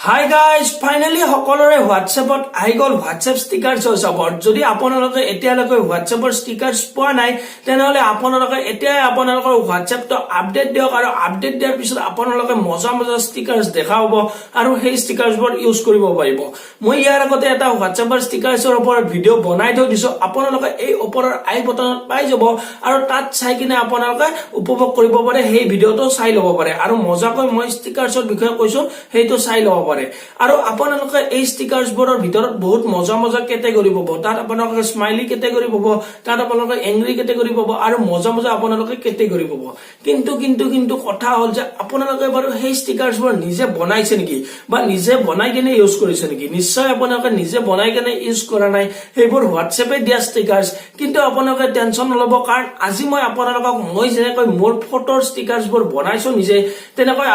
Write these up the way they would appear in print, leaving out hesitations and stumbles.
Hi guys, finally সকলোৰে WhatsAppত আহি গল WhatsApp stickers support যদি আপোনালোকে এতিয়ালৈকে WhatsAppৰ stickers পোৱা নাই তেনেহলে আপোনালোকে এতিয়া আপোনালোকৰ WhatsAppটো আপডেট দিয়ক আৰু আপডেট দিয়াৰ পিছত আপোনালোকে মজা stickers দেখা হ'ব আৰু সেই stickers বোৰ ইউজ কৰিব পাৰিব মই ইয়াৰ আগতে এটা WhatsAppৰ stickers-ৰ ওপৰত ভিডিও বনাই থৈ দিছো আপোনালোকে এই ওপৰৰ আই বটনত পাই যাব আৰু তাত চাই কিনে আপোনালোকে উপভোগ কৰিব পাৰে সেই ভিডিওটো চাই ল'ব পাৰে আৰু মজাকৈ মই stickers-ৰ বিষয়ে কৈছো সেইটো চাই ল'ব আৰু আপোনালোকে এই স্টিকাৰছ বোৰৰ ভিতৰত বহুত মজা কেটেগৰী পাব তাত আপোনালোকে স্মাইলি কেটেগৰী পাব তাত আপোনালোকে এংগ্ৰি কেটেগৰী পাব আৰু মজা আপোনালোকে কেটেগৰী পাব কিন্তু কথা হল যে আপোনালোকে বাৰু সেই স্টিকাৰছ বোৰ নিজে বনাইছে নেকি বা নিজে বনাই কিনে ইউজ কৰিছে নেকি নিশ্চয় আপোনালোকে নিজে বনাই কিনে ইউজ কৰা নাই সেইবোৰ হোৱাটছএপে দিয়া স্টিকাৰছ কিন্তু আপোনালোকে টেনচন নলব কাৰণ আজি মই আপোনালোকক যেনেকৈ মোৰ ফটোৰ স্টিকাৰছ বোৰ বনাইছো নিজে তেনেকৈ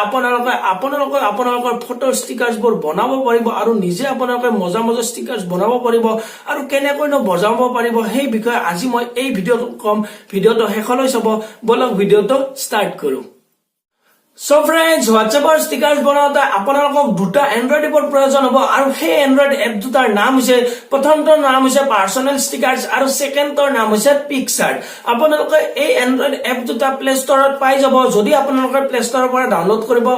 আপোনালোকৰ ফটোৰ স্টিকাৰছ বোৰ বনাব পাৰিব আৰু নিজে আপোনালোকে মজা স্টিকাৰছ বনাব পাৰিব আৰু কেনেকৈ বজাব পাৰিব সেই বিষয়ে আজি মই এই ভিডিওত কম ভিডিওটো শেষলৈ চাব বলক ভিডিওটো ষ্টাৰ্ট কৰো So friends, WhatsAppৰ stickers বনাওঁতে আপোনালোকক দুটা Android এপৰ প্ৰয়োজন হ'ব আৰু সেই Android এপ দুটাৰ নাম হৈছে প্ৰথমটোৰ নাম হৈছে পাৰ্সোনেল stickers আৰু সেকেন্ডৰ নাম হৈছে পিকচাৰ্ট আপোনালোকে এই Android এপ দুটা প্লে ষ্টৰত পাই যাব যদি আপোনালোকে প্লে ষ্টৰৰ পৰা ডাউনলোড কৰিব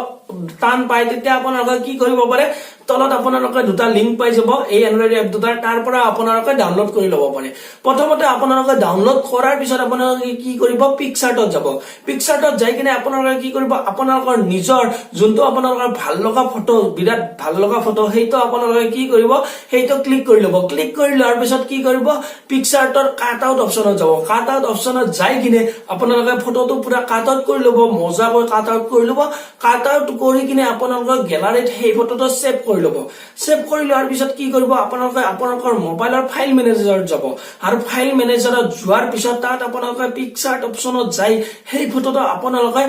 টান পায় তেতিয়া আপোনালোকে কি কৰিব পাৰে তলত আপোনালোকে দুটা লিংক পাই যাব এই Android এপ দুটাৰ তাৰ পৰা আপোনালোকে ডাউনলোড কৰি ল'ব পাৰে প্ৰথমতে আপোনালোকে ডাউনলোড কৰাৰ পিছত আপোনালোকে কি কৰিব পিকচাৰ্টত যাব পিকচাৰ্টত যাই কিনে আপোনালোকে কি কৰিব আপোনালোকৰ নিজৰ যোনটো আপোনালোকৰ ভাল লগা ফটো বিৰাট ভাল লগা ফটো সেইটো আপোনালোকে কি কৰিব সেইটো ক্লিক কৰি ল'ব ক্লিক কৰি লোৱাৰ পিছত কি কৰিব পিকচাৰ্টৰ কাট আউট অপচনত যাব কাট আউট অপচনত যাই কিনে আপোনালোকে ফটোটো পুৰা কাট আউট কৰি ল'ব মজাকৈ কাট আউট কৰি ল'ব কাট আউট কৰি কিনে আপোনালোকৰ গ্যালাৰীত সেই ফটোটো সেভ কৰি ল'ব সেভ কৰি লোৱাৰ পিছত কি কৰিব আপোনালোকে আপোনালোকৰ মোবাইলৰ ফাইল মেনেজাৰত যাব আৰু ফাইল মেনেজাৰত যোৱাৰ পিছত তাত আপোনালোকে পিকচাৰ্ট অপচনত যাই সেই ফটোটো আপোনালোকে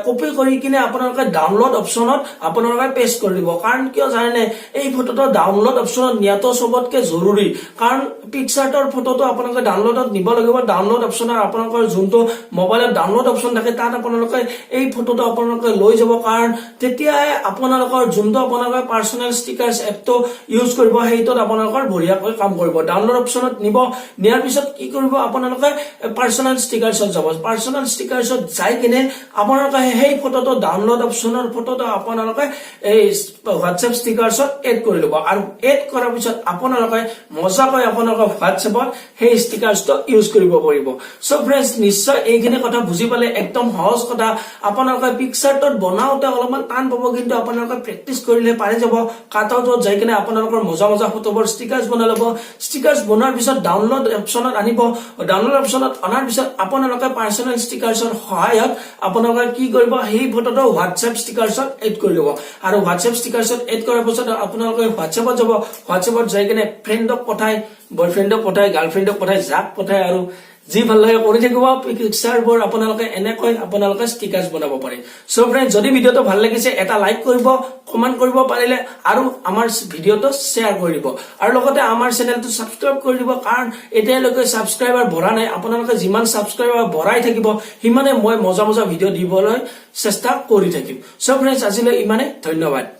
কপি কৰি কিনে আপোনালোকে ডাউনলোড অপচনত আপোনালোকে পেস্ট কৰি দিব কাৰণ কিয় জানেনে এই ফটোটো ডাউনলোড অপচনত নিয়াটো সবতকে জৰুৰী কাৰণ পিকচাৰ্টৰ ফটোটো আপোনালোকে ডাউনলোডত নিব লাগিব ডাউনলোড অপচনত আপোনালোকৰ যোনটো মোবাইলত ডাউনলোড অপচন থাকে তাত আপোনালোকে এই ফটোটো আপোনালোকে লৈ যাব কাৰণ তেতিয়া আপোনালোকৰ যোনটো আপোনালোকে পাৰ্সোনেল স্টিকাৰছ এপটো ইউজ কৰিব সেইটোত আপোনালোকৰ বঢ়িয়াকৈ কাম কৰিব ডাউনলোড অপচনত নিব নিয়াৰ পিছত কি কৰিব আপোনালোকে পাৰ্সোনেল স্টিকাৰছত যাব পাৰ্সোনেল স্টিকাৰছত যাই কিনে আপোনালোকে সেই ফটোটো ডাউনলোড অপচনৰ ফটোটো আপোনালোকে এই WhatsApp স্টিকাৰছত এড কৰি ল'ব আৰু এড কৰাৰ পিছত আপোনালোকে মজাকৈ আপোনালোকৰ WhatsAppত সেই স্টিকাৰছটো ইউজ কৰিব পাৰিব সো ফ্ৰেন্ডছ নিশ্চয় এইখিনি কথা বুজি পালে একদম সহজ কথা আপোনালোকে পিকচাৰ্টত বনাওতে অলপমান টান পাব কিন্তু আপোনালোকে প্ৰেক্টিস কৰিলে পাৰি যাব কাট আউটত যাই কিনে আপোনালোকৰ মজা ফটোবোৰ স্টিকাৰছ বনাই ল'ব স্টিকাৰছ বনোৱাৰ পিছত ডাউনলোড অপচনত আনিব ডাউনলোড অপচনত অনাৰ পিছত আপোনালোকে পাৰ্সোনেল স্টিকাৰছৰ সহায়ত আপোনালোকে কি কৰিব সেই ফটোটো WhatsApp স্টিকাৰছত এড কৰি ল'ব আৰু WhatsApp স্টিকাৰছত এড কৰাৰ পিছত আপোনালোকে WhatsAppত যাব WhatsAppত যাই কিনে ফ্ৰেণ্ডক পঠাই বয়ফ্ৰেণ্ডক পঠাই গাৰ্লফ্ৰেণ্ডক পঠাই যাক পঠাই আৰু যি ভাল লাগে কৰি থাকিব পিকচাৰবোৰ আপোনালোকে এনেকৈ আপোনালোকে স্টিকাৰছ বনাব পাৰে সো ফ্ৰেন্ডছ যদি ভিডিওটো ভাল লাগিছে এটা লাইক কৰিব কমেন্ট কৰিব পাৰিলে আৰু আমাৰ ভিডিওটো শেয়াৰ কৰি দিব আৰু লগতে আমাৰ চেনেলটো সাবস্ক্ৰাইব কৰি দিব কাৰণ এতিয়ালৈকে সাবস্ক্ৰাইবাৰ বঢ়া নাই আপোনালোকে যিমান সাবস্ক্ৰাইবাৰ বঢ়াই থাকিব সিমানে মই মজা ভিডিও দিবলৈ চেষ্টা কৰি থাকিম সো ফ্ৰেন্ডছ আজিলৈ ইমানে ধন্যবাদ